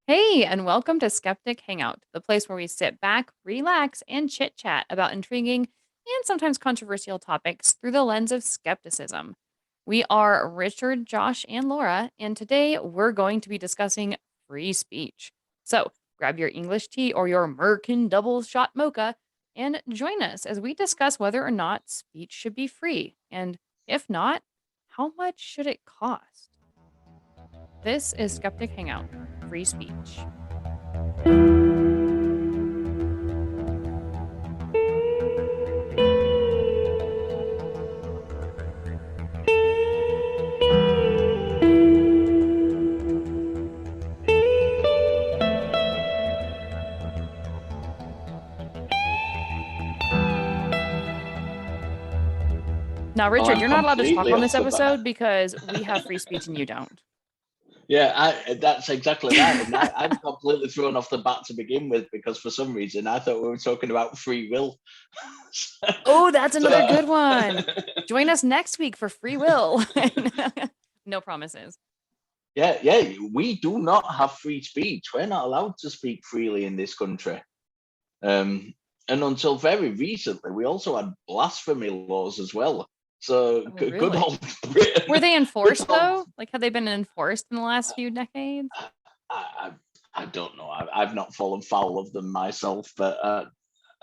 Hey, and welcome to Skeptic Hangout, the place where we sit back, relax, and chit chat about intriguing and sometimes controversial topics through the lens of skepticism. We are Richard, Josh, and Laura, and today we're going to be discussing free speech. So grab your English tea or your Merkin double shot mocha and join us as we discuss whether or not speech should be free. And if not, how much should it cost? This is Skeptic Hangout, free speech. Now, Well, Richard, I'm you're not allowed to talk completely on off this the bat. episode because we have free speech and you don't. Yeah, that's exactly right. And I'm completely thrown off the bat to begin with because for some reason I thought we were talking about free will. Oh, that's another So, good one. Join us next week for free will. No promises. yeah, we do not have free speech. We're not allowed to speak freely in this country. Um, and until very recently, we also had blasphemy laws as well. So Oh, good really? old Britain. Were they Good enforced old. though? Like, have they been enforced in the last few decades? I, I, I don't know. I've not fallen foul of them myself, but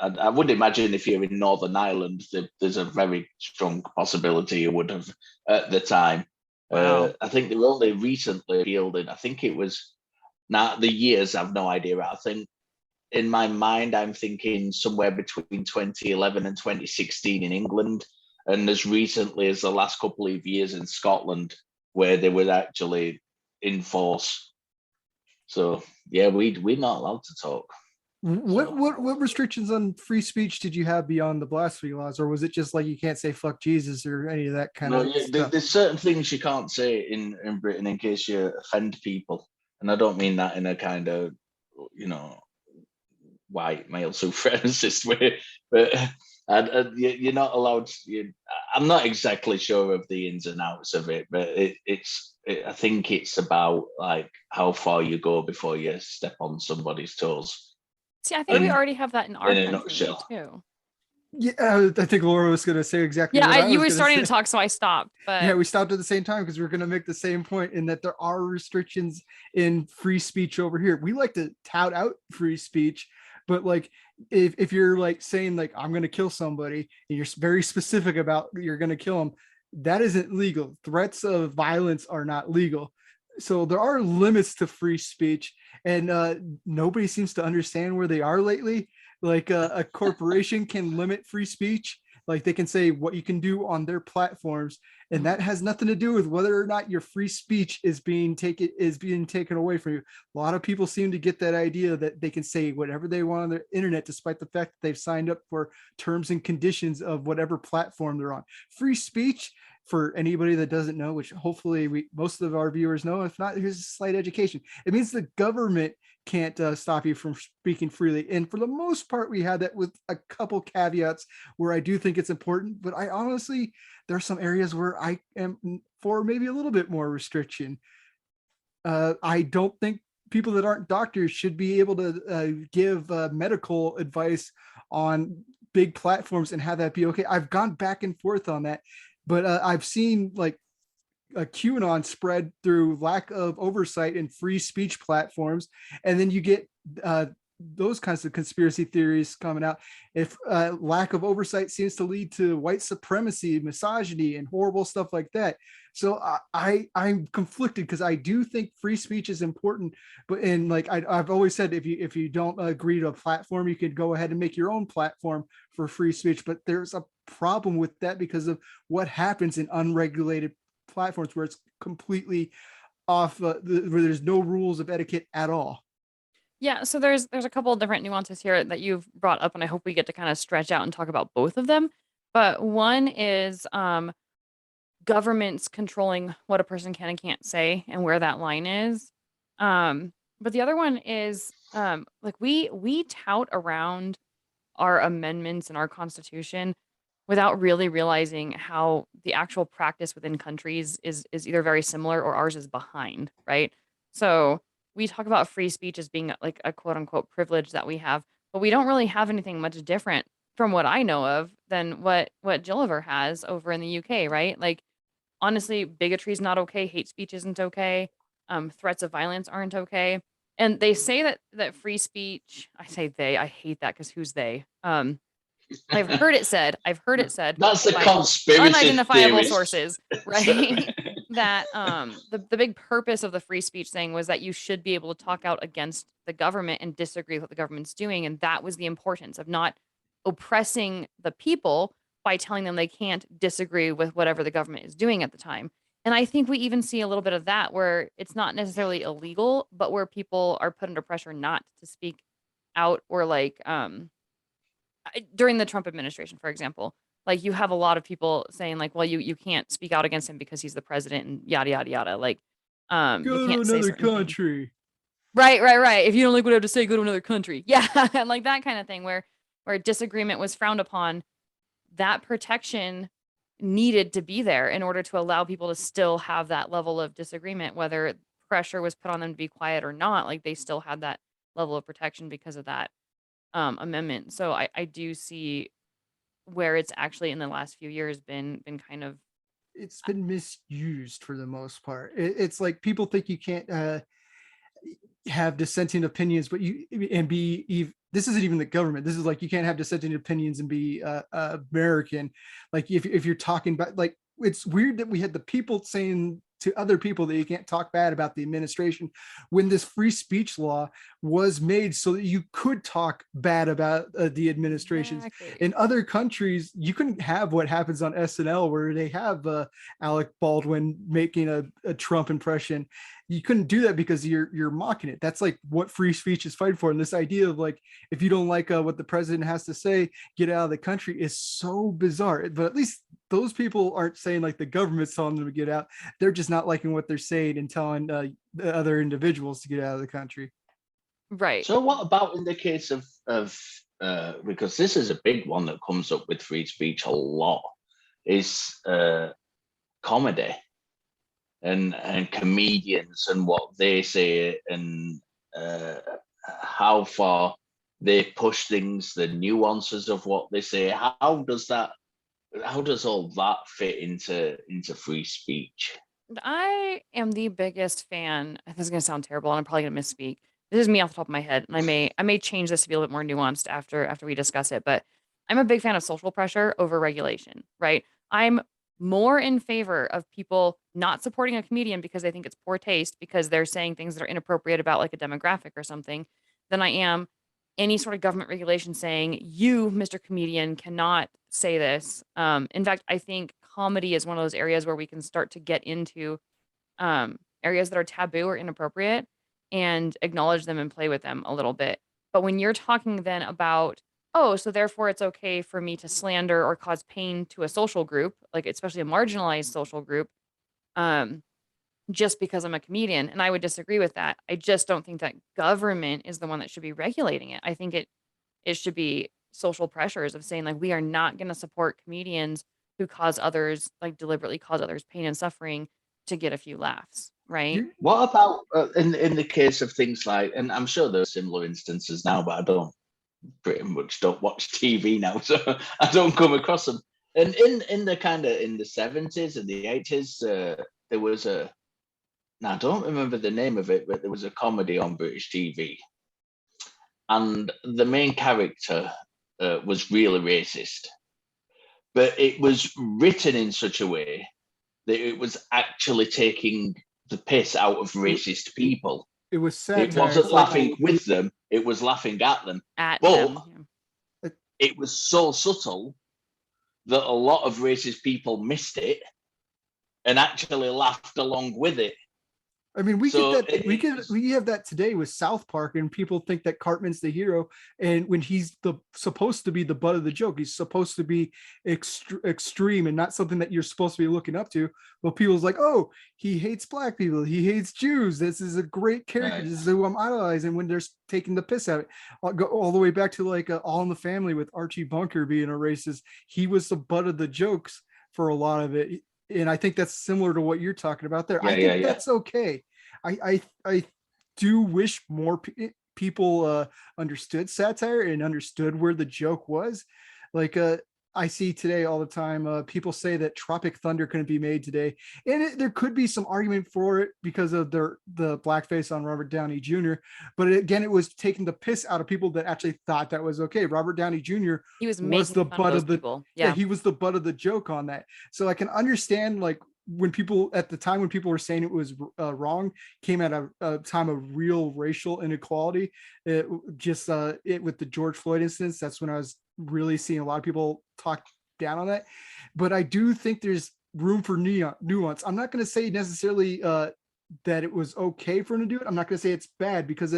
I would imagine if you're in Northern Ireland, there's a very strong possibility you would have at the time. Wow. I think they were only recently appealed it. I think it was now the years. I've no idea. I think in my mind, I'm thinking somewhere between 2011 and 2016 in England, and as recently as the last couple of years in Scotland, where they were actually in force. So yeah, we're not allowed to talk. What So what what restrictions on free speech did you have beyond the blasphemy laws, or was it just like you can't say "fuck Jesus" or any of that kind no, of yeah, stuff? there's certain things you can't say in Britain in case you offend people, and I don't mean that in a kind of you know white male supremacist way, but you're not allowed. I'm not exactly sure of the ins and outs of it, but I think it's about like how far you go before you step on somebody's toes. See, I think we And already have that in our in a country nutshell, too. Yeah, I think Laura was going to say exactly Yeah, what I you was were going to starting to say. talk, so I stopped. Yeah, But we stopped at the same time because we are going to make the same point in that there are restrictions in free speech over here. We like to tout out free speech, but like if you're like saying like I'm going to kill somebody and you're very specific about you're going to kill them, that isn't legal. Threats of violence are not legal. So there are limits to free speech, and nobody seems to understand where they are lately. Like a corporation can limit free speech, like they can say what you can do on their platforms, and that has nothing to do with whether or not your free speech is being taken away from you. A lot of people seem to get that idea that they can say whatever they want on their internet, despite the fact that they've signed up for terms and conditions of whatever platform they're on. Free speech, for anybody that doesn't know, which hopefully most of our viewers know, if not, here's a slight education. It means the government can't stop you from speaking freely. And for the most part, we had that with a couple caveats where I do think it's important. But I honestly, there are some areas where I am for maybe a little bit more restriction. I don't think people that aren't doctors should be able to give medical advice on big platforms and have that be okay. I've gone back and forth on that, but I've seen like a QAnon spread through lack of oversight in free speech platforms, and then you get those kinds of conspiracy theories coming out. If lack of oversight seems to lead to white supremacy, misogyny, and horrible stuff like that. So I'm conflicted because I do think free speech is important, but and like I've always said, if you don't agree to a platform, you could go ahead and make your own platform for free speech. But there's a problem with that because of what happens in unregulated platforms where it's completely off, where there's no rules of etiquette at all. yeah, so there's a couple of different nuances here that you've brought up, and I hope we get to kind of stretch out and talk about both of them. But one is governments controlling what a person can and can't say and where that line is. But the other one is like we tout around our amendments and our constitution without really realizing how the actual practice within countries is either very similar or ours is behind, right? So we talk about free speech as being like a quote unquote privilege that we have, but we don't really have anything much different from what I know of than what Gilliver has over in the UK, right? Like honestly, bigotry is not okay, hate speech isn't okay, threats of violence aren't okay. And they say that free speech, I say they, I hate that because who's they? I've heard it said That's the by conspiracy unidentifiable theorists. sources, right? That the big purpose of the free speech thing was that you should be able to talk out against the government and disagree with what the government's doing. And that was the importance of not oppressing the people by telling them they can't disagree with whatever the government is doing at the time. And I think we even see a little bit of that where it's not necessarily illegal, but where people are put under pressure not to speak out or like during the Trump administration, for example, like you have a lot of people saying like, well, you can't speak out against him because he's the president and yada yada yada. Like, you Go to can't say another certain things. country. Right. If you don't like what I have to say, go to another country. Yeah, and like that kind of thing where disagreement was frowned upon. That protection needed to be there in order to allow people to still have that level of disagreement, whether pressure was put on them to be quiet or not. Like they still had that level of protection because of that amendment. So I do see where it's actually in the last few years been kind of It's been misused for the most part. It's like people think you can't have dissenting opinions, but you and be this isn't even the government. This is like you can't have dissenting opinions and be American. Like if you're talking about like it's weird that we had the people saying to other people that you can't talk bad about the administration when this free speech law was made so that you could talk bad about the administrations. exactly. In other countries you couldn't have what happens on SNL where they have Alec Baldwin making a Trump impression. You couldn't do that because you're mocking it. That's like what free speech is fighting for. And this idea of like, if you don't like what the president has to say, get out of the country is so bizarre. But at least those people aren't saying like the government's telling them to get out. They're just not liking what they're saying and telling the other individuals to get out of the country. Right. So what about in the case of because this is a big one that comes up with free speech a lot, is comedy and comedians and what they say and how far they push things, the nuances of what they say. How does all that fit into free speech? I am the biggest fan. This is gonna sound terrible, and I'm probably gonna misspeak. This is me off the top of my head, and I may change this to be a little bit more nuanced after we discuss it. But I'm a big fan of social pressure over regulation. Right? I'm more in favor of people not supporting a comedian because they think it's poor taste because they're saying things that are inappropriate about like a demographic or something than I am any sort of government regulation saying you, Mr. Comedian, cannot say this. In fact, I think comedy is one of those areas where we can start to get into areas that are taboo or inappropriate and acknowledge them and play with them a little bit. But when you're talking then about, oh, so therefore it's okay for me to slander or cause pain to a social group, like especially a marginalized social group, um, just because I'm a comedian, and I would disagree with that. I just don't think that government is the one that should be regulating it. I think it should be social pressures of saying like we are not going to support comedians who cause others like deliberately cause others pain and suffering to get a few laughs, right? What about in the case of things like, and I'm sure there are similar instances now, but I pretty much don't watch TV now, so I don't come across them. And in the kind of in the 70s and the 80s, there was now I don't remember the name of it, but there was a comedy on British TV, and the main character was really racist, but it was written in such a way that it was actually taking the piss out of racist people. It was satire. It wasn't laughing with them, it was laughing at them. At But them. Yeah. it was so subtle that a lot of racist people missed it and actually laughed along with it. I mean, we So get that we have that today with South Park, and people think that Cartman's the hero, and when he's supposed to be the butt of the joke, he's supposed to be extreme and not something that you're supposed to be looking up to. But people's like, oh, he hates black people, he hates Jews. This is a great character. Right. This is who I'm idolizing. When they're taking the piss out of it, I'll go all the way back to like All in the Family with Archie Bunker being a racist. He was the butt of the jokes for a lot of it. And I think that's similar to what you're talking about there. Yeah, I think that's okay. I do wish more people understood satire and understood where the joke was. Like I see today all the time, people say that Tropic Thunder couldn't be made today, and there could be some argument for it because of the blackface on Robert Downey Jr. But again, it was taking the piss out of people that actually thought that was okay. Robert Downey Jr. He was was making the fun of butt those of the people. yeah, Yeah. he was the butt of the joke on that. So I can understand, like, when people at the time when people were saying it was wrong, came at a time of real racial inequality. It just it with the George Floyd instance, that's when I was really seeing a lot of people talk down on that. But I do think there's room for nuance. I'm not going to say necessarily that it was okay for him to do it. I'm not going to say it's bad, because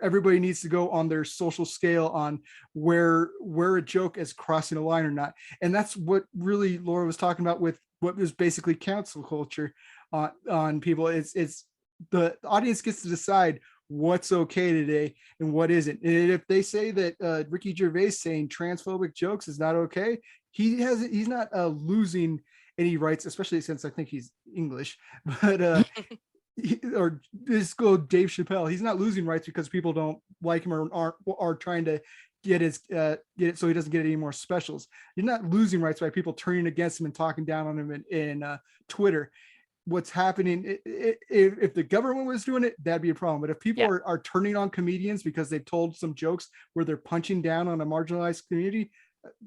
everybody needs to go on their social scale on where a joke is crossing a line or not. And that's what really Laura was talking about with what was basically cancel culture on people. It's the audience gets to decide what's okay today and what isn't. And if they say that Ricky Gervais saying transphobic jokes is not okay, he's not losing any rights, especially since I think he's English. But or this go Dave Chappelle, he's not losing rights because people don't like him or are trying to get get it so he doesn't get any more specials. You're not losing rights by people turning against him and talking down on him in Twitter. What's happening, if the government was doing it, that'd be a problem. But if people are turning on comedians because they've told some jokes where they're punching down on a marginalized community,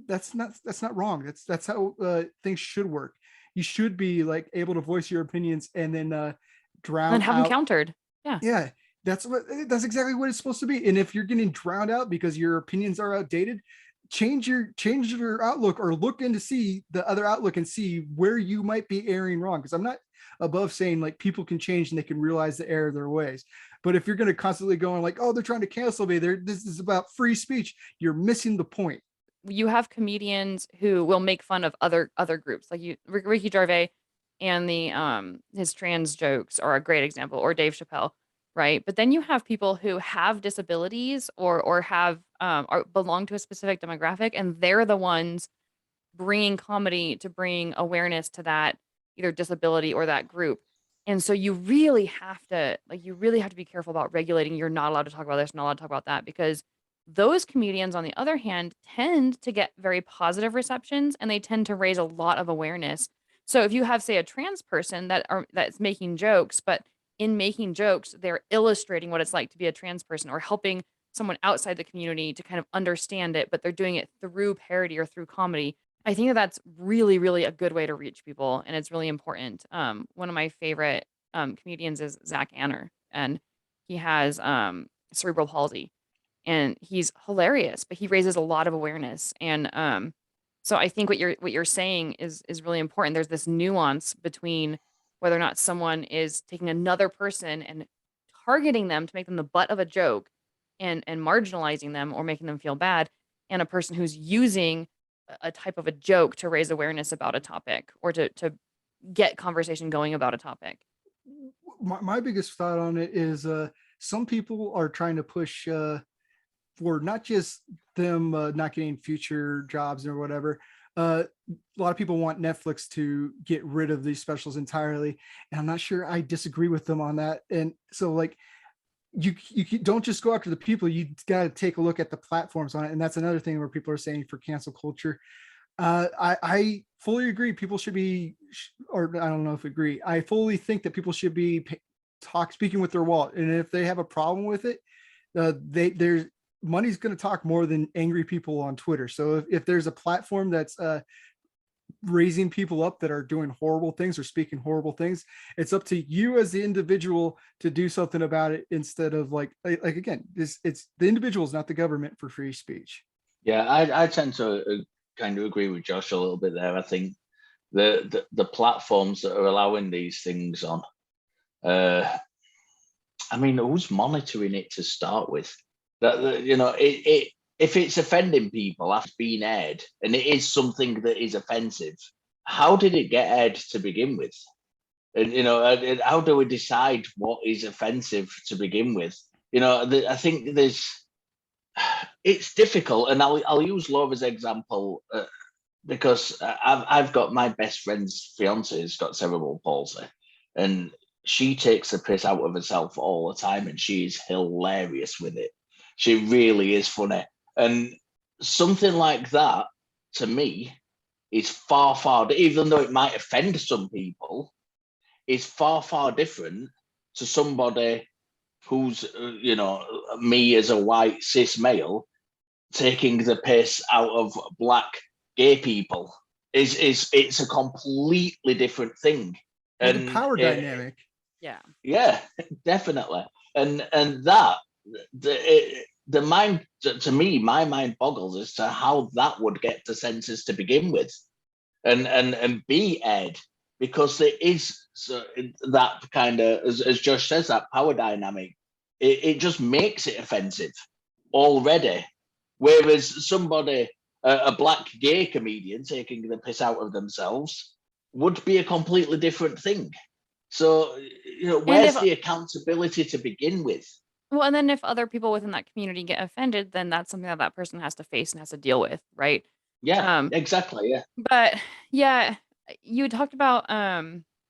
that's not wrong. That's how things should work. You should be like able to voice your opinions and then drown And have them out. countered. Yeah. Yeah, that's exactly what it's supposed to be. And if you're getting drowned out because your opinions are outdated, change your outlook, or look in to see the other outlook and see where you might be erring wrong. Because I'm not above saying, like, people can change and they can realize the error of their ways. But if you're going to constantly go on like, oh, they're trying to cancel me, this is about free speech, you're missing the point. You have comedians who will make fun of other groups, like Ricky Gervais and the his trans jokes are a great example, or Dave Chappelle, right? But then you have people who have disabilities or have or belong to a specific demographic, and they're the ones bringing comedy to bring awareness to that either disability or that group. And so you really have to be careful about regulating. You're not allowed to talk about this, not allowed to talk about that, because those comedians, on the other hand, tend to get very positive receptions, and they tend to raise a lot of awareness. So if you have, say, a trans person that's making jokes, but in making jokes, they're illustrating what it's like to be a trans person, or helping someone outside the community to kind of understand it, but they're doing it through parody or through comedy. I think that that's really, really a good way to reach people, and it's really important. One of my favorite comedians is Zach Anner, and he has cerebral palsy, and he's hilarious, but he raises a lot of awareness. And so I think what you're saying is really important. There's this nuance between whether or not someone is taking another person and targeting them to make them the butt of a joke and marginalizing them or making them feel bad, and a person who's using a type of a joke to raise awareness about a topic, or to get conversation going about a topic. My biggest thought on it is some people are trying to push for not just them not getting future jobs or whatever. A lot of people want Netflix to get rid of these specials entirely, and I'm not sure I disagree with them on that. And so, like, you don't just go after the people, you got to take a look at the platforms on it. And that's another thing where people are saying for cancel culture. I fully agree. People should be, or I don't know if agree. I fully think that people should be speaking with their wallet, and if they have a problem with it, there's money's going to talk more than angry people on Twitter. So if there's a platform that's raising people up that are doing horrible things or speaking horrible things, it's up to you as the individual to do something about it, instead of like again, it's the individual is not the government for free speech. Yeah, I tend to kind of agree with Josh a little bit there. I think the platforms that are allowing these things on, I mean, who's monitoring it to start with? That you know, if it's offending people after being aired, and it is something that is offensive, how did it get aired to begin with? And you know, how do we decide what is offensive to begin with? You know, I think it's difficult, and I'll use Laura's example because I've got my best friend's fiance has got cerebral palsy, and she takes the piss out of herself all the time, and she's hilarious with it. She really is funny. And something like that, to me, is far, far, even though it might offend some people, is far, far different to somebody who's, me as a white cis male taking the piss out of black gay people. It's a completely different thing. Well, And the power dynamic. Yeah, definitely. And that the mind, to me, my mind boggles as to how that would get to censors to begin with, and be aired, because there is that kind of, as Josh says, that power dynamic. It just makes it offensive already. Whereas somebody, a black gay comedian taking the piss out of themselves, would be a completely different thing. So, where's the accountability to begin with? Well, and then if other people within that community get offended, then that's something that that person has to face and has to deal with, right? Yeah, exactly. Yeah. But yeah, you talked about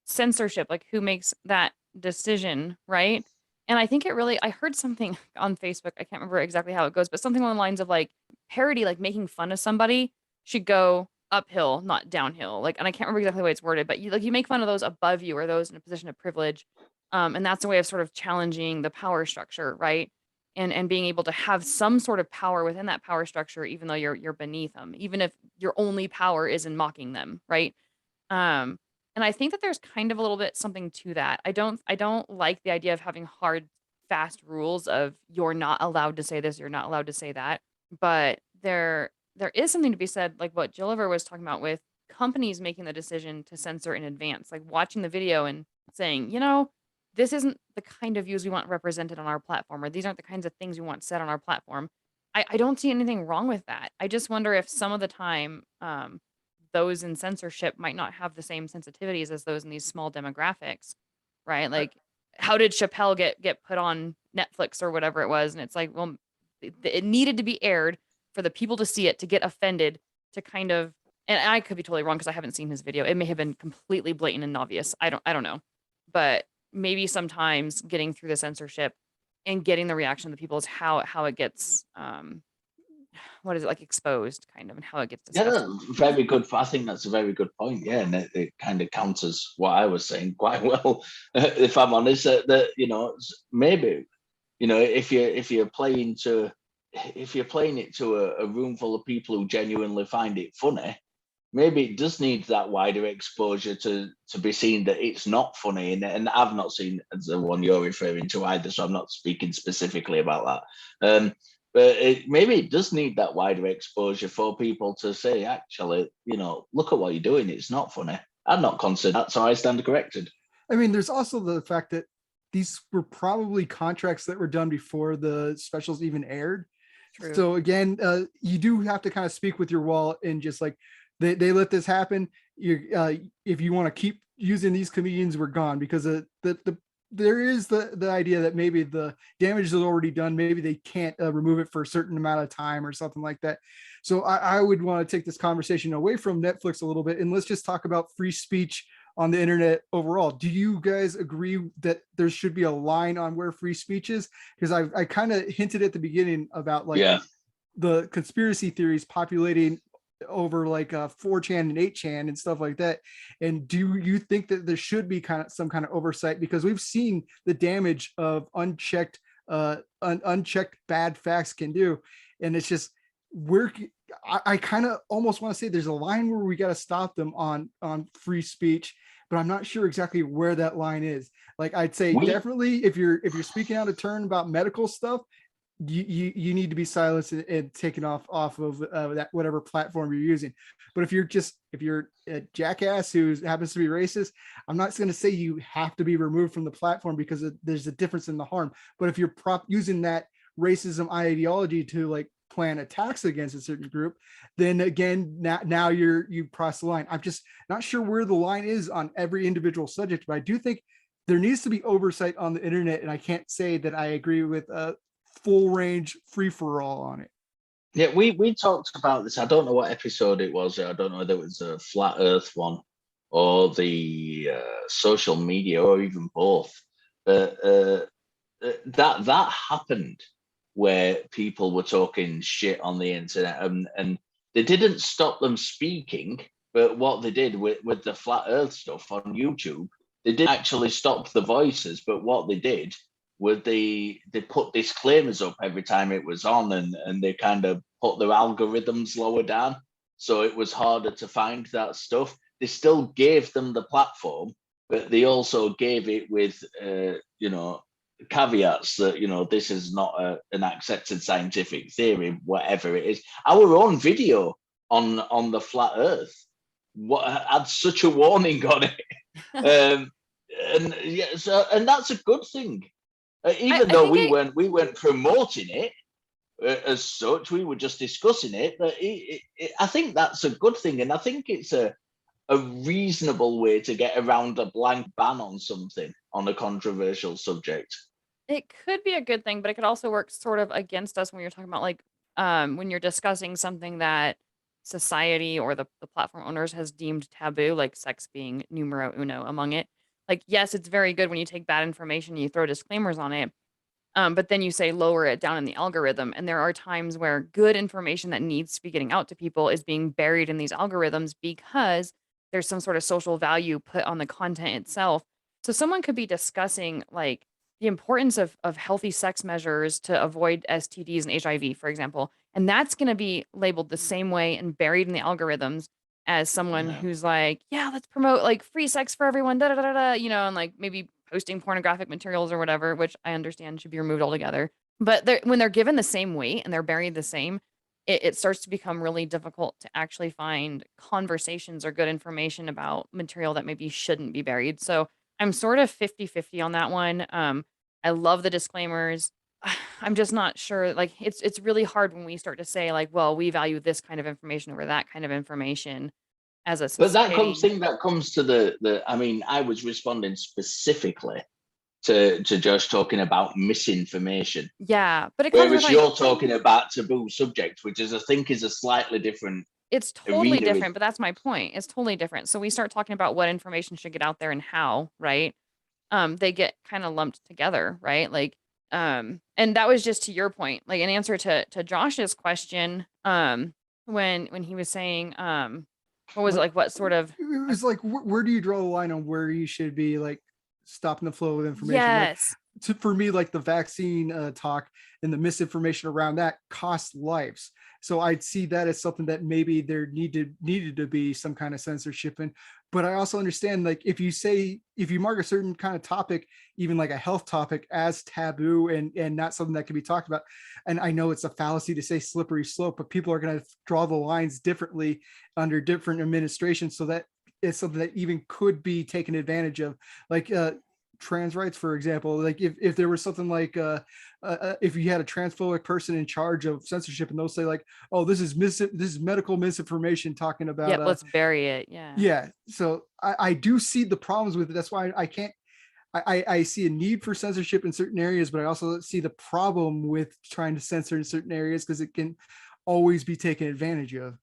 censorship, like who makes that decision, right? And I think I heard something on Facebook, I can't remember exactly how it goes, but something along the lines of like parody, like making fun of somebody should go uphill, not downhill. Like, and I can't remember exactly the way it's worded, but you make fun of those above you or those in a position of privilege. And that's a way of sort of challenging the power structure, right? And being able to have some sort of power within that power structure, even though you're beneath them, even if your only power is in mocking them, right? And I think that there's kind of a little bit something to that. I don't like the idea of having hard, fast rules of you're not allowed to say this, you're not allowed to say that. But there is something to be said, like what Gilliver was talking about with companies making the decision to censor in advance, like watching the video and saying, this isn't the kind of views we want represented on our platform, or these aren't the kinds of things we want said on our platform. I don't see anything wrong with that. I just wonder if some of the time, those in censorship might not have the same sensitivities as those in these small demographics, right? Like, how did Chappelle get put on Netflix or whatever it was? And it's like, well, it needed to be aired for the people to see it, to get offended, to kind of, and I could be totally wrong because I haven't seen his video. It may have been completely blatant and obvious. I don't know. But maybe sometimes getting through the censorship and getting the reaction of the people is how it gets what is it, like, exposed kind of, and how it gets discussed. Yeah, very good. I think that's a very good point. Yeah, and it kind of counters what I was saying quite well, if I'm honest. That maybe if you're playing it to a room full of people who genuinely find it funny, maybe it does need that wider exposure to be seen that it's not funny. And I've not seen the one you're referring to either, so I'm not speaking specifically about that. But maybe it does need that wider exposure for people to say, actually, look at what you're doing. It's not funny. I'd not consider that, so I stand corrected. I mean, there's also the fact that these were probably contracts that were done before the specials even aired. True. So again, you do have to kind of speak with your wallet and just like, they let this happen. If you want to keep using these comedians, we're gone, because there is the idea that maybe the damage is already done. Maybe they can't remove it for a certain amount of time or something like that. So I would want to take this conversation away from Netflix a little bit, and let's just talk about free speech on the internet overall. Do you guys agree that there should be a line on where free speech is? Because I kind of hinted at the beginning about the conspiracy theories populating over like 4chan and 8chan and stuff like that. And do you think that there should be some kind of oversight? Because we've seen the damage of unchecked bad facts can do. And it's just, I kind of almost want to say there's a line where we got to stop them on free speech, but I'm not sure exactly where that line is. Like, I'd say definitely if you're speaking out of turn about medical stuff, you need to be silenced and taken off of that whatever platform you're using. But if you're a jackass who happens to be racist, I'm not going to say you have to be removed from the platform, because there's a difference in the harm. But if you're using that racism ideology to like plan attacks against a certain group, then again, now you cross the line. I'm just not sure where the line is on every individual subject, but I do think there needs to be oversight on the internet, and I can't say that I agree with full range free for all on it. Yeah, we talked about this. I don't know what episode it was. I don't know whether it was a flat Earth one or the social media, or even both. That happened where people were talking shit on the internet, and they didn't stop them speaking. But what they did with the flat Earth stuff on YouTube, they didn't actually stop the voices. But what they did was they put disclaimers up every time it was on, and they kind of put their algorithms lower down, so it was harder to find that stuff. They still gave them the platform, but they also gave it with caveats that this is not an accepted scientific theory, whatever it is. Our own video on the flat Earth had such a warning on it, and yeah, and that's a good thing. Even though we weren't promoting it as such, we were just discussing it. But I think that's a good thing, and I think it's a reasonable way to get around a blank ban on something, on a controversial subject. It could be a good thing, but it could also work sort of against us when you're talking about like when you're discussing something that society or the platform owners has deemed taboo, like sex being numero uno among it. Like, yes, it's very good when you take bad information and you throw disclaimers on it. But then you say lower it down in the algorithm. And there are times where good information that needs to be getting out to people is being buried in these algorithms because there's some sort of social value put on the content itself. So someone could be discussing like the importance of healthy sex measures to avoid STDs and HIV, for example. And that's going to be labeled the same way and buried in the algorithms as someone Yeah. who's like, yeah, let's promote like free sex for everyone, da da da da, and like maybe posting pornographic materials or whatever, which I understand should be removed altogether. But when they're given the same weight and they're buried the same, it starts to become really difficult to actually find conversations or good information about material that maybe shouldn't be buried. So I'm sort of 50-50 on that one. I love the disclaimers. I'm just not sure. Like it's really hard when we start to say like, well, we value this kind of information over that kind of information as a But society. that comes to the. I mean, I was responding specifically to Josh talking about misinformation, Yeah, but it comes with whereas like you're talking about taboo subjects, which is I think is a slightly different it's totally arena. different, but that's my point. It's totally different. So we start talking about what information should get out there and how, right? They get kind of lumped together, right? Like, and that was just to your point, like an answer to Josh's question, when he was saying, what was it like? What sort of? It was like, where do you draw the line on where you should be like stopping the flow of information? Like, Yes. for me, like the vaccine talk and the misinformation around that cost lives. So I'd see that as something that maybe there needed to be some kind of censorship in. But I also understand, like, if you mark a certain kind of topic, even like a health topic, as taboo and not something that can be talked about, and I know it's a fallacy to say slippery slope, but people are going to draw the lines differently under different administrations, so that it's something that even could be taken advantage of, like trans rights, for example. Like if there was something like if you had a transphobic person in charge of censorship and they'll say like, oh, this is medical misinformation talking about Yep. Let's bury it. Yeah. yeah. So I do see the problems with it. That's why I can't. I see a need for censorship in certain areas, but I also see the problem with trying to censor in certain areas because it can always be taken advantage of.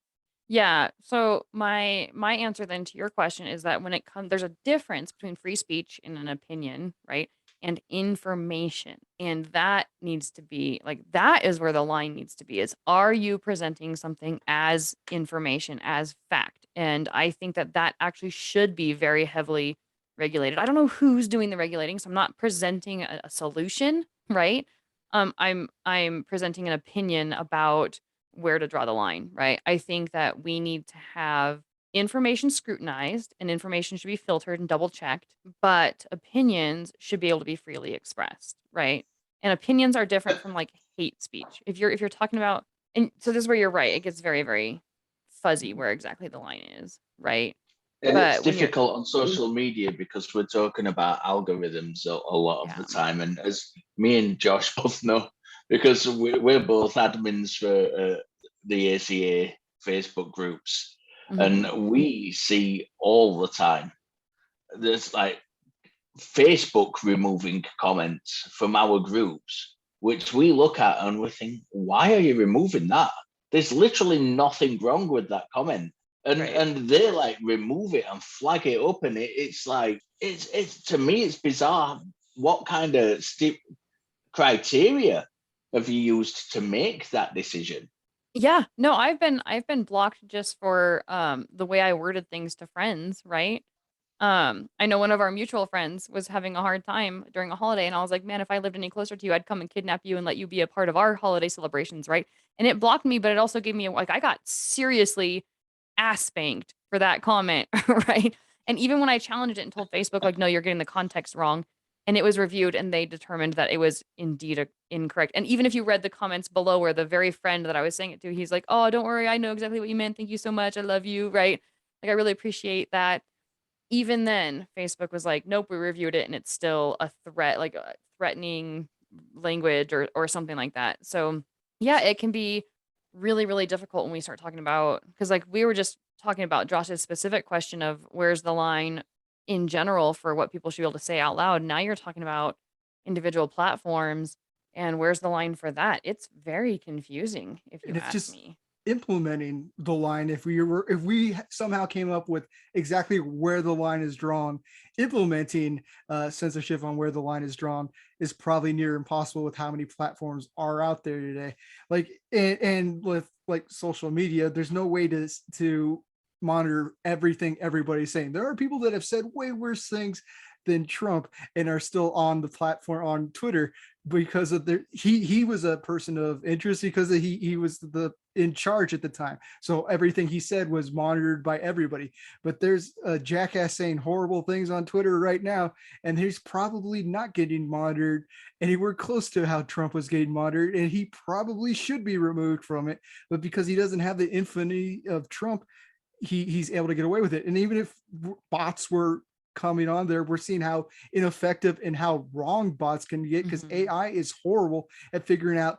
Yeah. So my answer then to your question is that when it comes, there's a difference between free speech and an opinion, right? And information. And that needs to be like, that is where the line needs to be is, are you presenting something as information, as fact? And I think that that actually should be very heavily regulated. I don't know who's doing the regulating, so I'm not presenting a solution, right? I'm presenting an opinion about where to draw the line, right? I think that we need to have information scrutinized and information should be filtered and double checked, but opinions should be able to be freely expressed, right? And opinions are different from like hate speech. If you're talking about, and so this is where you're right, it gets very, very fuzzy where exactly the line is, right? And it's But when you're difficult on social media because we're talking about algorithms a lot of yeah. the time. And as me and Josh both know, because we're both admins for the ACA Facebook groups, Mhm. and we see all the time there's like Facebook removing comments from our groups, which we look at and we think, why are you removing that? There's literally nothing wrong with that comment. Right. and they like remove it and flag it up, and it's like it's to me it's bizarre. What kind of criteria have you used to make that decision? Yeah. No, I've been blocked just for the way I worded things to friends, right? I know one of our mutual friends was having a hard time during a holiday, and I was like, "Man, if I lived any closer to you, I'd come and kidnap you and let you be a part of our holiday celebrations," right? And it blocked me, but it also gave me like I got seriously ass spanked for that comment, right? And even when I challenged it and told Facebook, like, "No, you're getting the context wrong," and it was reviewed, and they determined that it was indeed incorrect. And even if you read the comments below, where the very friend that I was saying it to, he's like, "Oh, don't worry, I know exactly what you meant. Thank you so much. I love you," right? Like, I really appreciate that. Even then, Facebook was like, "Nope, we reviewed it and it's still a threat, like a threatening language or something like that." So, yeah, it can be really, really difficult when we start talking about because like we were just talking about Josh's specific question of where's the line in general for what people should be able to say out loud. Now you're talking about individual platforms and where's the line for that? It's very confusing if you And it's ask just me. implementing the line. If we somehow came up with exactly where the line is drawn, implementing censorship on where the line is drawn is probably near impossible with how many platforms are out there today. Like and with like social media, there's no way to monitor everything everybody's saying. There are people that have said way worse things than Trump and are still on the platform on Twitter because of their he was a person of interest because he was the in charge at the time. So everything he said was monitored by everybody. But there's a jackass saying horrible things on Twitter right now, and he's probably not getting monitored anywhere close to how Trump was getting monitored, and he probably should be removed from it. But because he doesn't have the infamy of Trump, he's able to get away with it. And even if bots were coming on there, we're seeing how ineffective and how wrong bots can get because Mhm. AI is horrible at figuring out.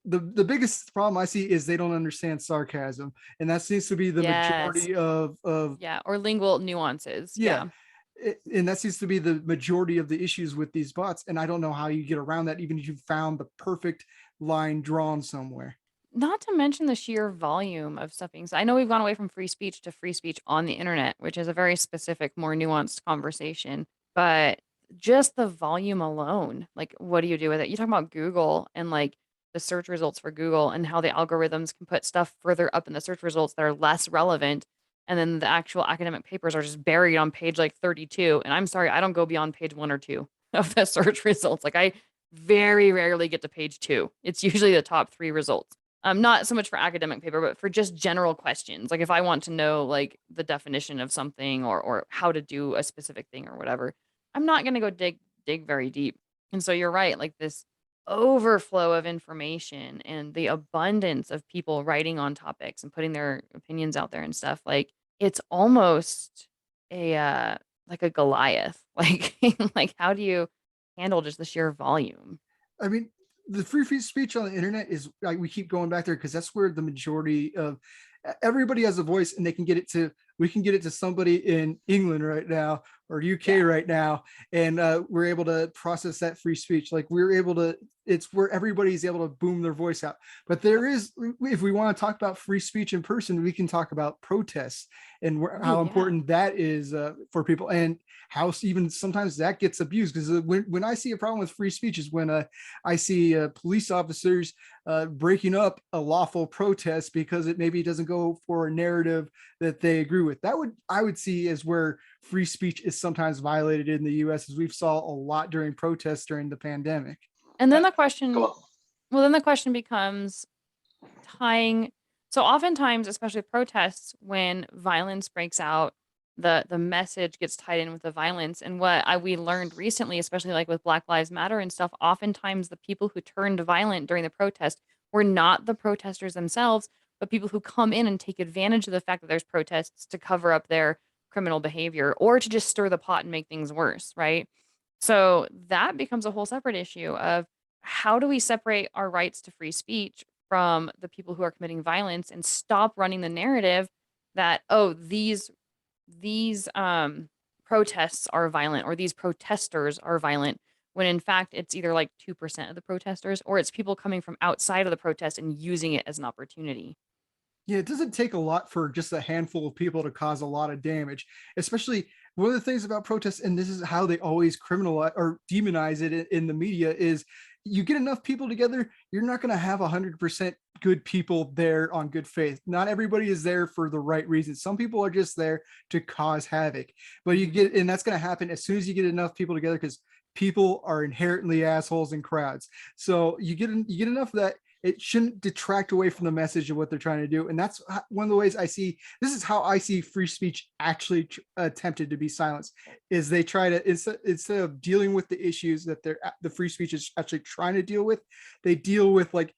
The biggest problem I see is they don't understand sarcasm, and that seems to be the Yes. majority of Yeah, or lingual nuances. yeah. Yeah. And that seems to be the majority of the issues with these bots. And I don't know how you get around that, even if you found the perfect line drawn somewhere. Not to mention the sheer volume of stuff being said. I know we've gone away from free speech to free speech on the internet, which is a very specific, more nuanced conversation. But just the volume alone, like, what do you do with it? You talk about Google and like the search results for Google and how the algorithms can put stuff further up in the search results that are less relevant. And then the actual academic papers are just buried on page like 32. And I'm sorry, I don't go beyond page 1 or 2 of the search results. Like, I very rarely get to page 2. It's usually the top 3 results. Not so much for academic paper, but for just general questions. Like if I want to know like the definition of something or how to do a specific thing or whatever, I'm not gonna go dig very deep. And so you're right, like this overflow of information and the abundance of people writing on topics and putting their opinions out there and stuff, like it's almost a like a Goliath. Like like how do you handle just the sheer volume? I mean, the free speech on the internet is like we keep going back there because that's where the majority of everybody has a voice, and they can get it to we can get it to somebody in England right now or UK Yeah. right now, and we're able to process that free speech. Like we're able to, it's where everybody's able to boom their voice out. But Yep. there is, if we want to talk about free speech in person, we can talk about protests and Oh how yeah. important that is for people, and how even sometimes that gets abused. Because when I see a problem with free speech is when I see police officers breaking up a lawful protest because it maybe doesn't go for a narrative that they agree with. That would I would see as where free speech is sometimes violated in the U.S. as we've saw a lot during protests during the pandemic. And then Uh, the Go question on. well, then the question becomes tying so oftentimes, especially protests, when violence breaks out, the message gets tied in with the violence. And what we learned recently, especially like with Black Lives Matter and stuff, oftentimes the people who turned violent during the protest were not the protesters themselves, but people who come in and take advantage of the fact that there's protests to cover up their criminal behavior or to just stir the pot and make things worse, right? So that becomes a whole separate issue of how do we separate our rights to free speech from the people who are committing violence and stop running the narrative that, oh, these protests are violent or these protesters are violent, when in fact it's either like 2% of the protesters or it's people coming from outside of the protest and using it as an opportunity. Yeah, it doesn't take a lot for just a handful of people to cause a lot of damage, especially one of the things about protests, and this is how they always criminalize or demonize it in the media, is you get enough people together, you're not going to have 100% good people there on good faith. Not everybody is there for the right reasons. Some people are just there to cause havoc, but you get, and that's going to happen as soon as you get enough people together, because people are inherently assholes in crowds. So you get enough of that, it shouldn't detract away from the message of what they're trying to do. And that's one of the ways I see, this is how I see free speech actually attempted to be silenced, is they try to, instead of dealing with the issues that the free speech is actually trying to deal with, they deal with like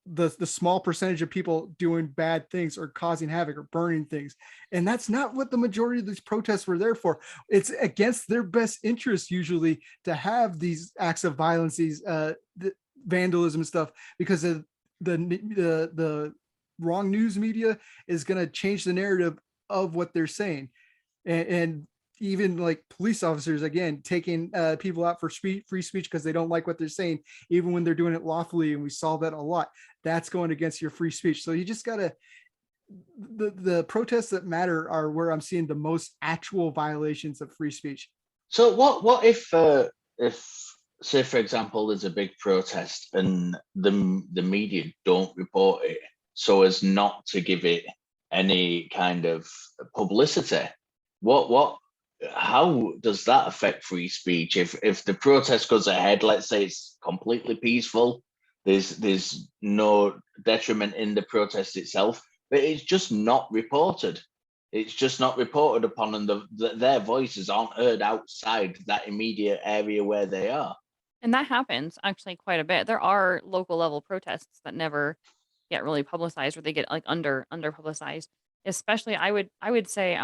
the small percentage of people doing bad things or causing havoc or burning things. And that's not what the majority of these protests were there for. It's against their best interest usually to have these acts of violence, these vandalism and stuff, because of the wrong news media is going to change the narrative of what they're saying. And even like police officers, again, taking people out for free speech because they don't like what they're saying, even when they're doing it lawfully. And we saw that a lot. That's going against your free speech. So you just got to, the protests that matter are where I'm seeing the most actual violations of free speech. So what if say for example there's a big protest and the media don't report it so as not to give it any kind of publicity? What how does that affect free speech if the protest goes ahead? Let's say it's completely peaceful, there's no detriment in the protest itself, but it's just not reported. It's just not reported upon, and their voices aren't heard outside that immediate area where they are. And that happens actually quite a bit. There are local level protests that never get really publicized, or they get like under publicized. Especially I would say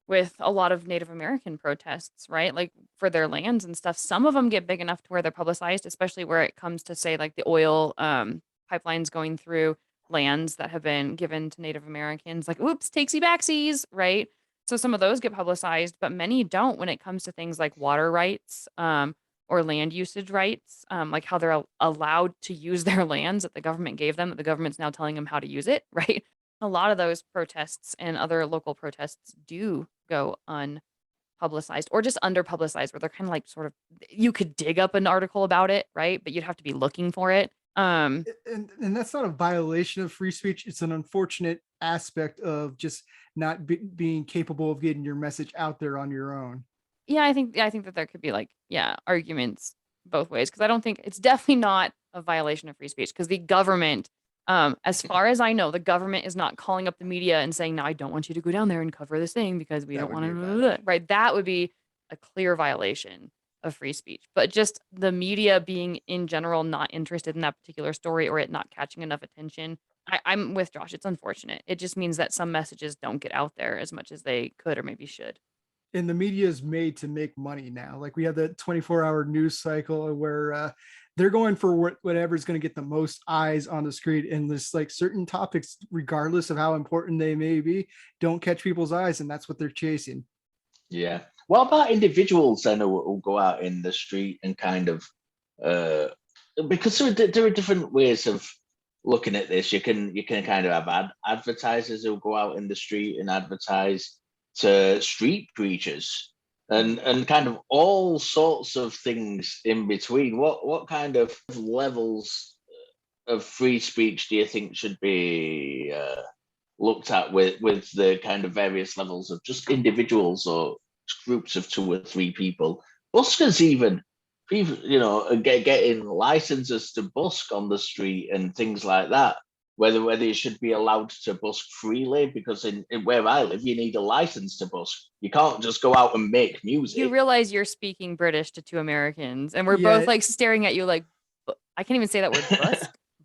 with a lot of Native American protests, right? Like for their lands and stuff. Some of them get big enough to where they're publicized, especially where it comes to say like the oil pipelines going through lands that have been given to Native Americans, like oops, takesy backsies, right? So some of those get publicized, but many don't when it comes to things like water rights, or land usage rights, like how they're allowed to use their lands that the government gave them, that the government's now telling them how to use it, right? A lot of those protests and other local protests do go unpublicized or just underpublicized, where they're kind of like sort of, you could dig up an article about it, right? But you'd have to be looking for it. And that's not a violation of free speech. It's an unfortunate aspect of just not being capable of getting your message out there on your own. Yeah, I think that there could be like, yeah, arguments both ways, because I don't think it's definitely not a violation of free speech, because the government, as far as I know, the government is not calling up the media and saying, "No, I don't want you to go down there and cover this thing because we That don't would be a want bad to," right? That would be a clear violation of free speech. But just the media being in general not interested in that particular story, or it not catching enough attention. I'm with Josh. It's unfortunate. It just means that some messages don't get out there as much as they could or maybe should. And the media is made to make money now. Like we have the 24-hour news cycle where they're going for whatever is going to get the most eyes on the screen. And this like certain topics, regardless of how important they may be, don't catch people's eyes, and that's what they're chasing. Yeah. What about individuals then who go out in the street and kind of uh, because there are different ways of looking at this. You can kind of have advertisers who go out in the street and advertise to street preachers and kind of all sorts of things in between. What kind of levels of free speech do you think should be looked at with the kind of various levels of just individuals or groups of two or three people? Buskers even, people, getting licenses to busk on the street and things like that. Whether you should be allowed to busk freely, because in where I live, you need a license to busk. You can't just go out and make music. You realize you're speaking British to two Americans, and we're Yeah. both like staring at you like, I can't even say that word.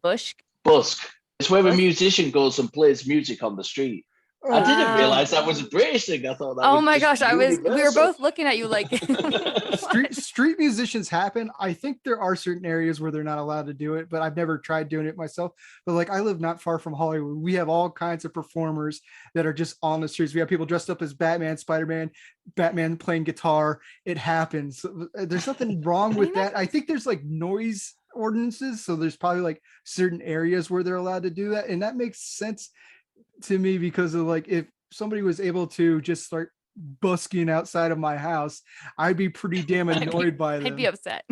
Busk. Busk. It's where a Busk? musician goes and plays music on the street. I didn't realize that was a British thing. I thought that Oh was my just gosh, we were universal. both looking at you like, street musicians happen. I think there are certain areas where they're not allowed to do it, but I've never tried doing it myself. But like I live not far from Hollywood. We have all kinds of performers that are just on the streets. We have people dressed up as Batman, Spider-Man, Batman playing guitar. It happens. There's nothing wrong with that. I think there's like noise ordinances, so there's probably like certain areas where they're allowed to do that, and that makes sense to me because of like, if somebody was able to just start busking outside of my house, I'd be pretty damn annoyed by I'd be them. upset.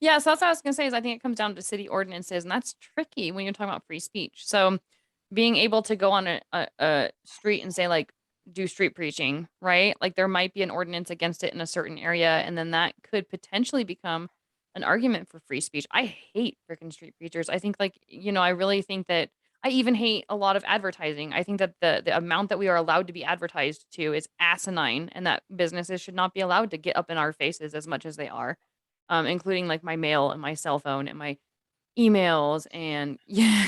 Yeah, so that's what I was gonna say is I think it comes down to city ordinances, and that's tricky when you're talking about free speech. So being able to go on a street and say like do street preaching, right? Like there might be an ordinance against it in a certain area, and then that could potentially become an argument for free speech. I hate freaking street preachers. I think like, I really think that I even hate a lot of advertising. I think that the amount that we are allowed to be advertised to is asinine, and that businesses should not be allowed to get up in our faces as much as they are, including like my mail and my cell phone and my emails and yeah,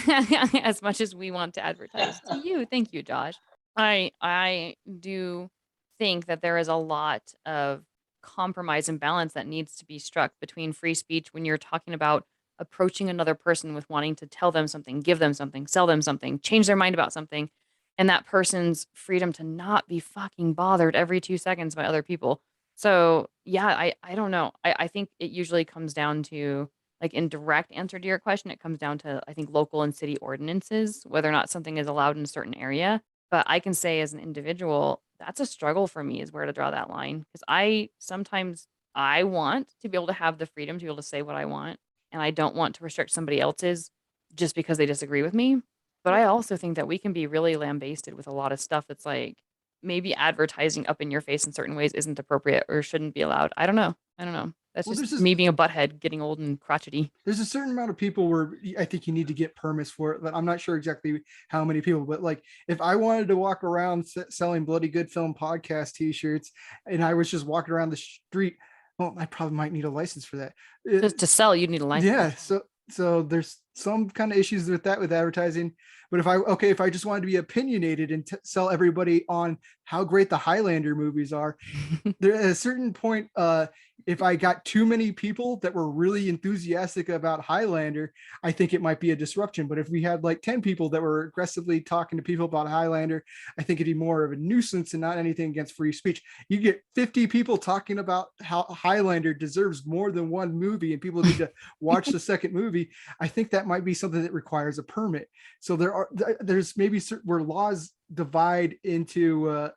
as much as we want to advertise to you. Thank you, Josh. I do think that there is a lot of compromise and balance that needs to be struck between free speech when you're talking about approaching another person with wanting to tell them something, give them something, sell them something, change their mind about something, and that person's freedom to not be fucking bothered every 2 seconds by other people. So yeah, I don't know. I think it usually comes down to like in direct answer to your question, it comes down to I think local and city ordinances, whether or not something is allowed in a certain area. But I can say as an individual, that's a struggle for me is where to draw that line. Because I want to be able to have the freedom to be able to say what I want. And I don't want to restrict somebody else's just because they disagree with me. But I also think that we can be really lambasted with a lot of stuff that's like maybe advertising up in your face in certain ways isn't appropriate or shouldn't be allowed. I don't know. I don't know. That's Well, just me being a butthead, getting old and crotchety. there's a certain amount of people where I think you need to get permits for it, but I'm not sure exactly how many people. But like, if I wanted to walk around selling Bloody Good Film podcast T-shirts, and I was just walking around the street, well, I probably might need a license for that. Just to sell, you need a license. Yeah, so there's some kind of issues with that with advertising. But if I just wanted to be opinionated and sell everybody on how great the Highlander movies are, there at a certain point, if I got too many people that were really enthusiastic about Highlander, I think it might be a disruption. But if we had like 10 people that were aggressively talking to people about Highlander, I think it'd be more of a nuisance and not anything against free speech. You get 50 people talking about how Highlander deserves more than one movie and people need to watch the second movie. I think that might be something that requires a permit. So there's maybe where laws divide into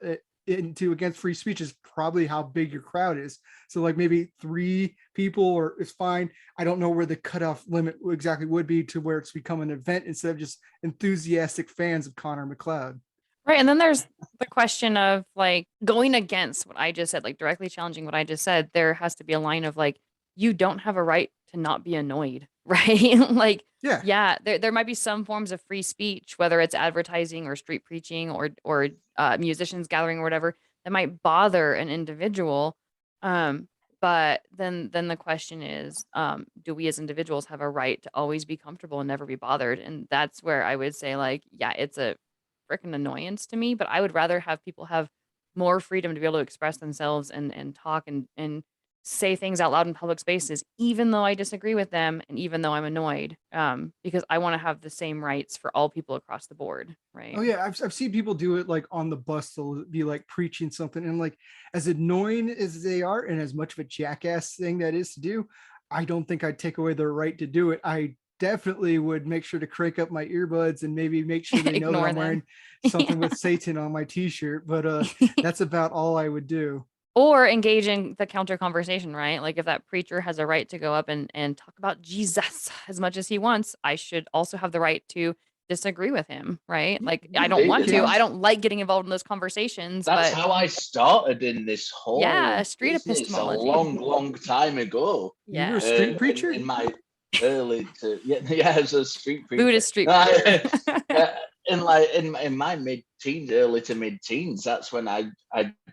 against free speech is probably how big your crowd is. So like maybe 3 people or it's fine. I don't know where the cutoff limit exactly would be to where it's become an event instead of just enthusiastic fans of Connor McLeod. Right. And then there's the question of like going against what I just said, like directly challenging what I just said. There has to be a line of like, you don't have a right to not be annoyed, right? Like, yeah, there might be some forms of free speech, whether it's advertising or street preaching or musicians gathering or whatever, that might bother an individual. But then the question is, do we as individuals have a right to always be comfortable and never be bothered? And that's where I would say, like, yeah, it's a freaking annoyance to me, but I would rather have people have more freedom to be able to express themselves and talk and say things out loud in public spaces, even though I disagree with them and even though I'm annoyed, because I want to have the same rights for all people across the board, right? Oh yeah, I've seen people do it like on the bus. They'll be like preaching something, and like as annoying as they are, and as much of a jackass thing that is to do, I don't think I'd take away their right to do it. I definitely would make sure to crank up my earbuds and maybe make sure they know that I'm wearing something with Satan on my t-shirt. But that's about all I would do. Or engage in the counter conversation, right? Like if that preacher has a right to go up and talk about Jesus as much as he wants, I should also have the right to disagree with him, right? Like I don't want to. I don't like getting involved in those conversations. That's but how I started in this whole yeah, street business epistemology. a long time ago. You were a street preacher? In my early to as a street preacher. Buddhist street preacher. In my mid-teens, early to mid-teens, that's when I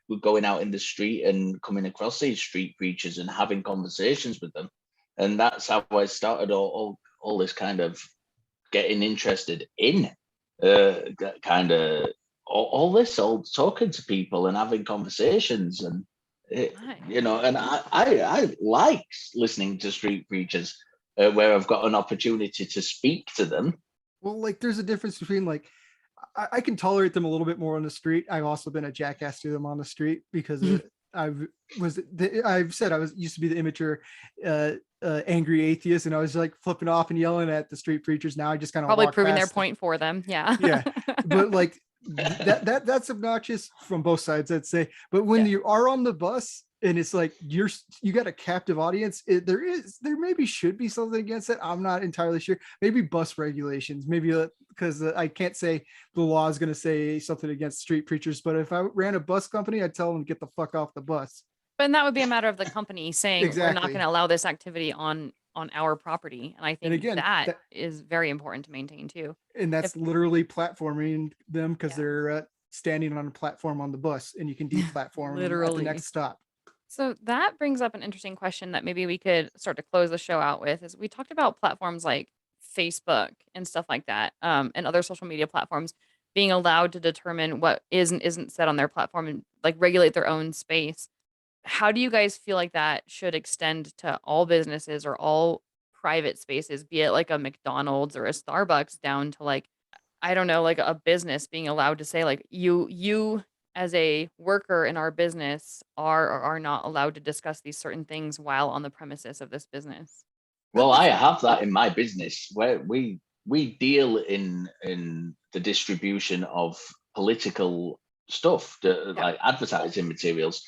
was going out in the street and coming across these street preachers and having conversations with them, and that's how I started all this kind of getting interested in kind of all this, all talking to people and having conversations, and and I like listening to street preachers where I've got an opportunity to speak to them. Well, like there's a difference between like I can tolerate them a little bit more on the street. I've also been a jackass to them on the street because I've said I used to be the immature angry atheist, and I was like flipping off and yelling at the street preachers. Now I just kind of Probably walk proving their past them. point for them. Yeah. Yeah, but like that's obnoxious from both sides, I'd say. But when Yeah. you are on the bus and it's like you got a captive audience, there maybe should be something against it. I'm not entirely sure. Maybe bus regulations, maybe because I can't say the law is going to say something against street preachers, but if I ran a bus company, I'd tell them to get the fuck off the bus. But that would be a matter of the company saying we're not going Exactly. to allow this activity on our property. And I And think again, that is very important to maintain too. and that's If literally platforming them because Yeah. they're standing on a platform on the bus, and you can deplatform them at the Literally. next stop. So that brings up an interesting question that maybe we could start to close the show out with is we talked about platforms like Facebook and stuff like that, and other social media platforms being allowed to determine what is and isn't said on their platform and like regulate their own space. How do you guys feel like that should extend to all businesses or all private spaces, be it like a McDonald's or a Starbucks down to like, I don't know, like a business being allowed to say like you as a worker in our business are or are not allowed to discuss these certain things while on the premises of this business. Well, I have that in my business where we deal in the distribution of political stuff, Yeah. like advertising materials,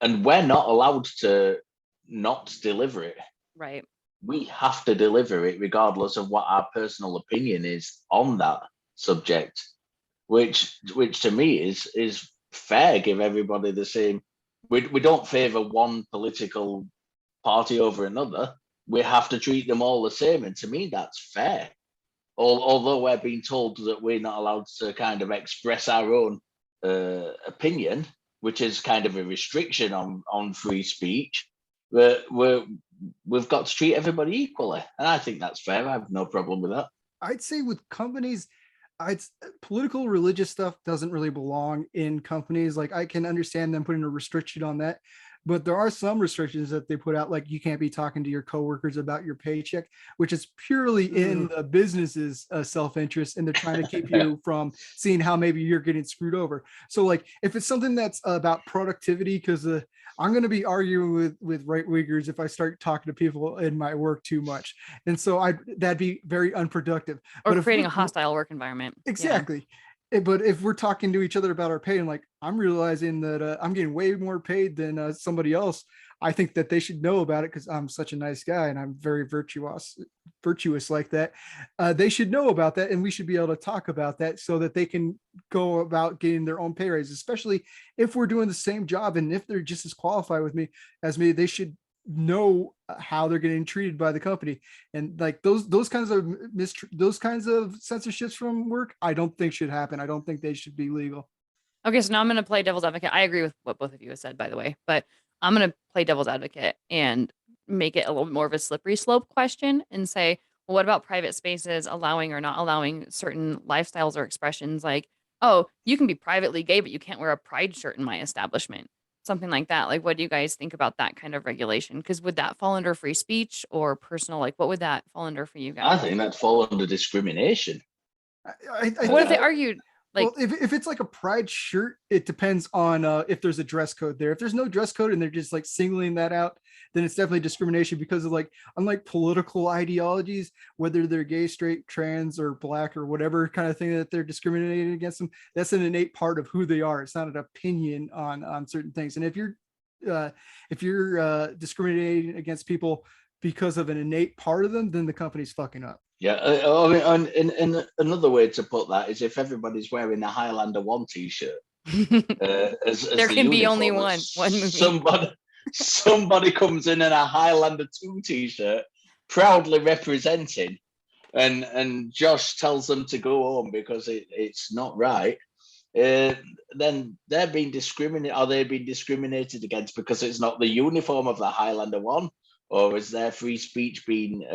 and we're not allowed to not deliver it. Right. We have to deliver it regardless of what our personal opinion is on that subject, which to me is fair. Give everybody the same. We don't favor one political party over another. We have to treat them all the same, and to me that's fair. Although we're being told that we're not allowed to kind of express our own opinion, which is kind of a restriction on free speech, we've got to treat everybody equally, and I think that's fair. I have no problem with that. I'd say with companies, I'd political religious stuff doesn't really belong in companies. Like I can understand them putting a restriction on that, but there are some restrictions that they put out, like you can't be talking to your coworkers about your paycheck, which is purely in the business's self-interest, and they're trying to keep you from seeing how maybe you're getting screwed over. So like if it's something that's about productivity, because I'm going to be arguing with right wingers if I start talking to people in my work too much, and so that'd be very unproductive. Or But if creating a hostile work environment. Yeah. exactly. But if we're talking to each other about our pay, and like I'm realizing that I'm getting way more paid than somebody else, I think that they should know about it because I'm such a nice guy and I'm very virtuous like that. They should know about that, and we should be able to talk about that so that they can go about getting their own pay raise, especially if we're doing the same job and if they're just as qualified with me as me. They should know how they're getting treated by the company, and like those kinds of those kinds of censorships from work, I don't think should happen. I don't think they should be legal. Okay, so now I'm going to play devil's advocate. I agree with what both of you have said, by the way, but I'm going to play devil's advocate and make it a little bit more of a slippery slope question and say, well, what about private spaces allowing or not allowing certain lifestyles or expressions like, oh, you can be privately gay, but you can't wear a pride shirt in my establishment. Something like that. Like, what do you guys think about that kind of regulation? Because would that fall under free speech or personal? Like, what would that fall under for you I guys? think that'd fall under discrimination. What if they argued like, well, if it's like a pride shirt, it depends on if there's a dress code there. If there's no dress code and they're just like singling that out, then it's definitely discrimination, because of like, unlike political ideologies, whether they're gay, straight, trans, or black, or whatever kind of thing that they're discriminating against them, that's an innate part of who they are. It's not an opinion on certain things. And if you're discriminating against people because of an innate part of them, then the company's fucking up. Yeah, I mean, and another way to put that is if everybody's wearing a Highlander 1 t-shirt, as there the can be only uniform, one movie. Somebody comes in a Highlander 2 t-shirt, proudly representing, and Josh tells them to go home because it's not right. Then they're being discriminated. Are they being discriminated against because it's not the uniform of the Highlander 1, or is their free speech being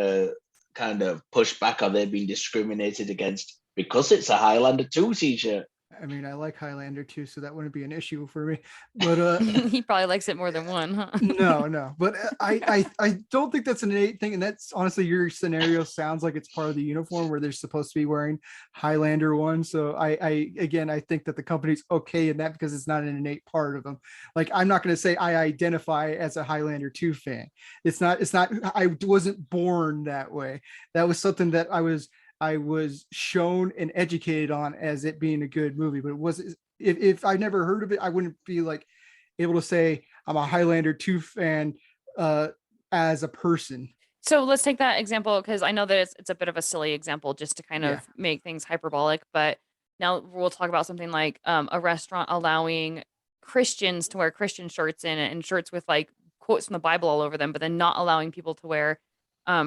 kind of pushed back? Are they being discriminated against because it's a Highlander 2 t-shirt? I mean, I like Highlander too, so that wouldn't be an issue for me. But He probably likes it more than one, huh? no. But I don't think that's an innate thing, and that's honestly your scenario sounds like it's part of the uniform where they're supposed to be wearing Highlander one. So I think that the company's okay in that because it's not an innate part of them. Like I'm not going to say I identify as a Highlander 2 fan. It's not. I wasn't born that way. That was something that I was shown and educated on as it being a good movie, but it was if I never heard of it, I wouldn't be like able to say I'm a Highlander 2 fan as a person. So let's take that example because I know that it's a bit of a silly example just to kind of make things hyperbolic. But now we'll talk about something like a restaurant allowing Christians to wear Christian shirts in it and shirts with like quotes from the Bible all over them, but then not allowing people to wear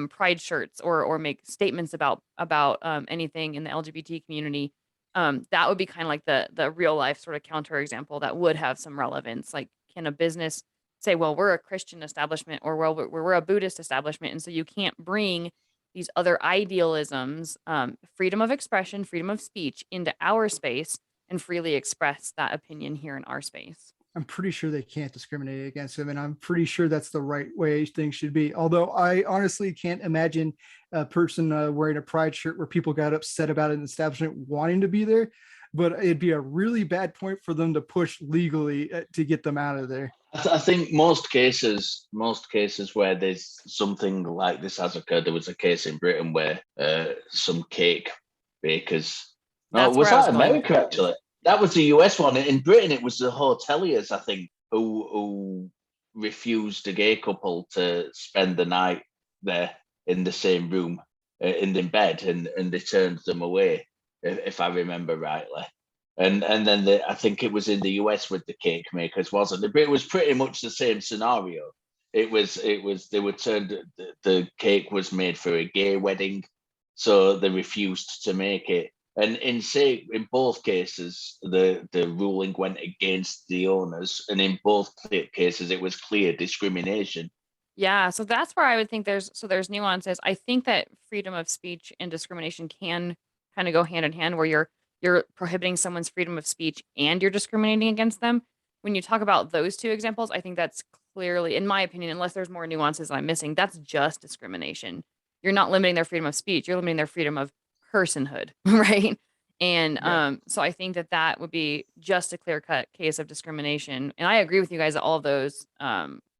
pride shirts or make statements about anything in the LGBT community. That would be kind of like the real life sort of counter example that would have some relevance. Like, can a business say, well, we're a Christian establishment or well, we're a Buddhist establishment. And so you can't bring these other idealisms, freedom of expression, freedom of speech into our space and freely express that opinion here in our space. I'm pretty sure they can't discriminate against him, and I'm pretty sure that's the right way things should be. Although I honestly can't imagine a person wearing a pride shirt where people got upset about an establishment wanting to be there, but it'd be a really bad point for them to push legally to get them out of there. I think most cases where there's something like this has occurred, there was a case in Britain where some cake bakers. No, was that America actually? That was the US one. In Britain, it was the hoteliers, I think, who refused a gay couple to spend the night there in the same room, in bed, and they turned them away, if I remember rightly. And then I think it was in the US with the cake makers, wasn't it? But it was pretty much the same scenario. It was they were turned. The cake was made for a gay wedding, so they refused to make it. And in both cases, the ruling went against the owners, and in both cases, it was clear discrimination. Yeah, so that's where I would think there's nuances. I think that freedom of speech and discrimination can kind of go hand in hand, where you're prohibiting someone's freedom of speech and you're discriminating against them. When you talk about those two examples, I think that's clearly, in my opinion, unless there's more nuances I'm missing, that's just discrimination. You're not limiting their freedom of speech, you're limiting their freedom of personhood, right? And so I think that would be just a clear-cut case of discrimination. And I agree with you guys that all of those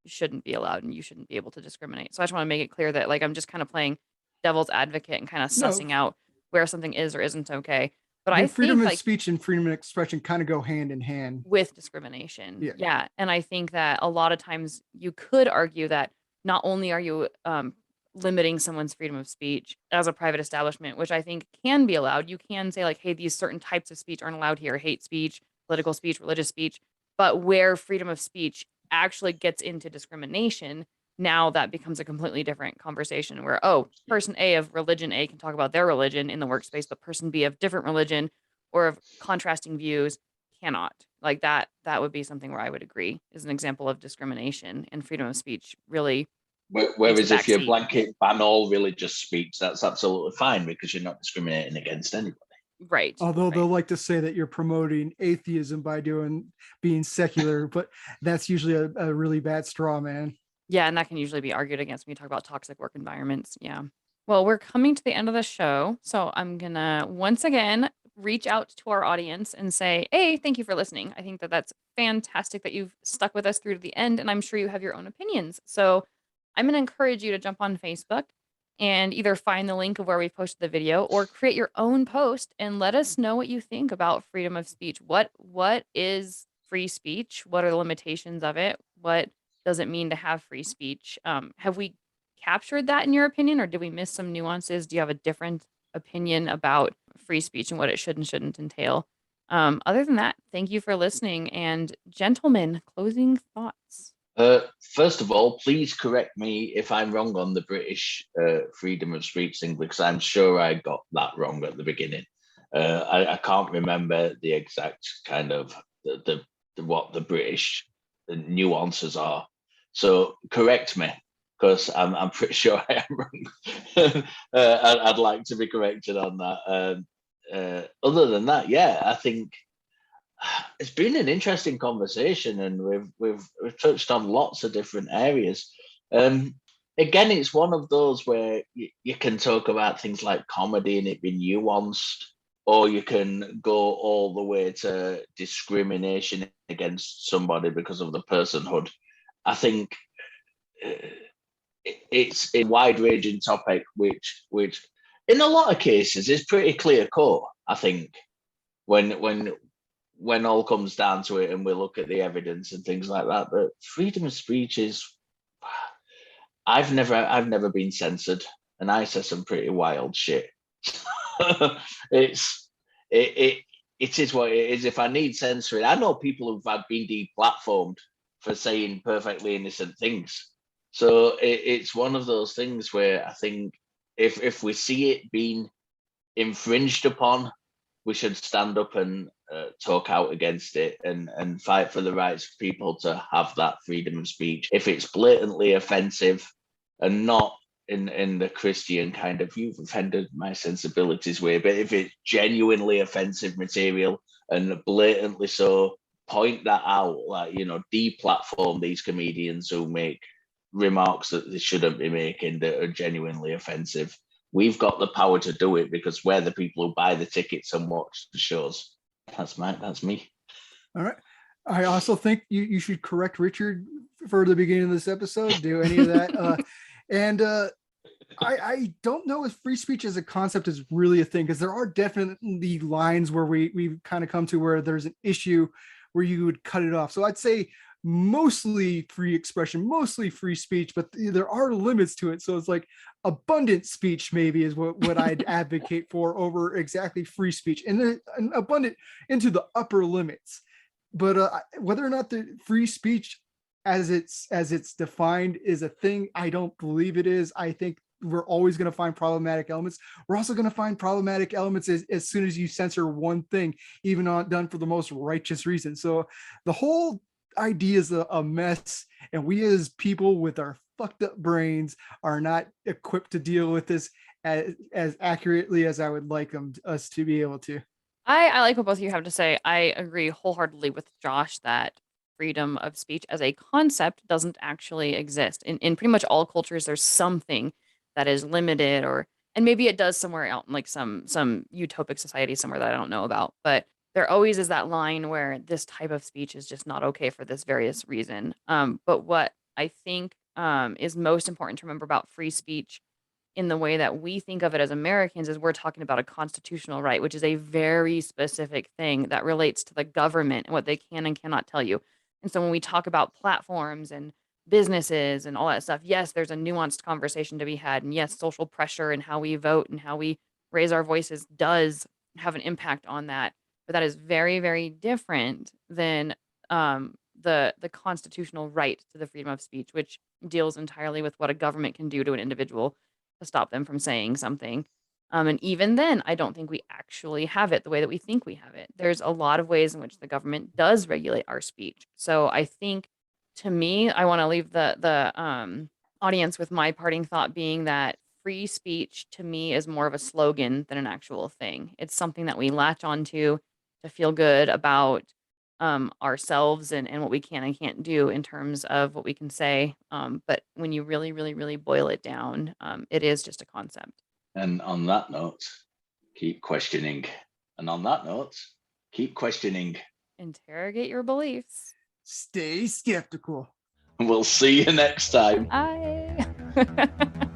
shouldn't be allowed and you shouldn't be able to discriminate. So I just want to make it clear that like I'm just kind of playing devil's advocate and kind of sussing out where something is or isn't okay. But I think freedom of speech and freedom of expression kind of go hand in hand with discrimination. Yeah. And I think that a lot of times you could argue that not only are you limiting someone's freedom of speech as a private establishment, which I think can be allowed. You can say like, hey, these certain types of speech aren't allowed here, hate speech, political speech, religious speech, but where freedom of speech actually gets into discrimination, now that becomes a completely different conversation where, oh, person A of religion A can talk about their religion in the workspace, but person B of different religion or of contrasting views cannot. Like that would be something where I would agree is an example of discrimination, and freedom of speech really. Whereas if you blanket ban all religious speech, that's absolutely fine because you're not discriminating against anybody. Right. Although they'll like to say that you're promoting atheism by being secular, but that's usually a really bad straw man. Yeah, and that can usually be argued against when you talk about toxic work environments. Yeah. Well, we're coming to the end of the show, so I'm going to once again reach out to our audience and say, hey, thank you for listening. I think that's fantastic that you've stuck with us through to the end, and I'm sure you have your own opinions. So I'm going to encourage you to jump on Facebook and either find the link of where we posted the video or create your own post and let us know what you think about freedom of speech. What is free speech? What are the limitations of it? What does it mean to have free speech? Have we captured that in your opinion, or did we miss some nuances? Do you have a different opinion about free speech and what it should and shouldn't entail? Other than that, thank you for listening. And gentlemen, closing thoughts. First of all, please correct me if I'm wrong on the British freedom of speech thing, because I'm sure I got that wrong at the beginning. I can't remember the exact kind of what the British nuances are. So correct me, because I'm pretty sure I am wrong. I'd like to be corrected on that. Other than that, yeah, I think it's been an interesting conversation, and we've touched on lots of different areas. Again, it's one of those where you can talk about things like comedy and it be nuanced, or you can go all the way to discrimination against somebody because of the personhood. I think it's a wide-ranging topic, which in a lot of cases is pretty clear cut. I think when all comes down to it, and we look at the evidence and things like that, but freedom of speech is. I've never been censored, and I say some pretty wild shit. it's it it is what it is. If I need censoring, I know people who've been deplatformed for saying perfectly innocent things. So it's one of those things where I think if we see it being infringed upon, we should stand up and talk out against it and fight for the rights of people to have that freedom of speech. If it's blatantly offensive and not in the Christian kind of "you've offended my sensibilities" way, but if it's genuinely offensive material and blatantly so, point that out. Like, deplatform these comedians who make remarks that they shouldn't be making that are genuinely offensive. We've got the power to do it because we're the people who buy the tickets and watch the shows. That's me. All right. I also think you should correct Richard for the beginning of this episode. Do any of that. And I don't know if free speech as a concept is really a thing, because there are definitely lines where we kind of come to where there's an issue where you would cut it off. So I'd say mostly free expression, mostly free speech, but there are limits to it. So it's like abundant speech maybe is what I'd advocate for over exactly free speech, and abundant into the upper limits. But whether or not the free speech as it's defined is a thing, I don't believe it is. I think we're always going to find problematic elements. We're also going to find problematic elements as soon as you censor one thing, even on done for the most righteous reason. So the whole idea is a mess, and we as people with our fucked up brains are not equipped to deal with this as accurately as I would like us to be able to. I like what both of you have to say. I agree wholeheartedly with Josh that freedom of speech as a concept doesn't actually exist. In pretty much all cultures, there's something that is limited, and maybe it does somewhere out in like some utopic society somewhere that I don't know about. But there always is that line where this type of speech is just not okay for this various reason. But what I think is most important to remember about free speech in the way that we think of it as Americans is we're talking about a constitutional right, which is a very specific thing that relates to the government and what they can and cannot tell you. And so when we talk about platforms and businesses and all that stuff, yes, there's a nuanced conversation to be had. And yes, social pressure and how we vote and how we raise our voices does have an impact on that. But that is very, very different than the constitutional right to the freedom of speech, which deals entirely with what a government can do to an individual to stop them from saying something. And even then, I don't think we actually have it the way that we think we have it. There's a lot of ways in which the government does regulate our speech. So I think, to me, I want to leave the audience with my parting thought being that free speech to me is more of a slogan than an actual thing. It's something that we latch onto to feel good about ourselves and what we can and can't do in terms of what we can say. But when you really, really, really boil it down, it is just a concept. And on that note, keep questioning. And on that note, keep questioning. Interrogate your beliefs. Stay skeptical. We'll see you next time. Bye.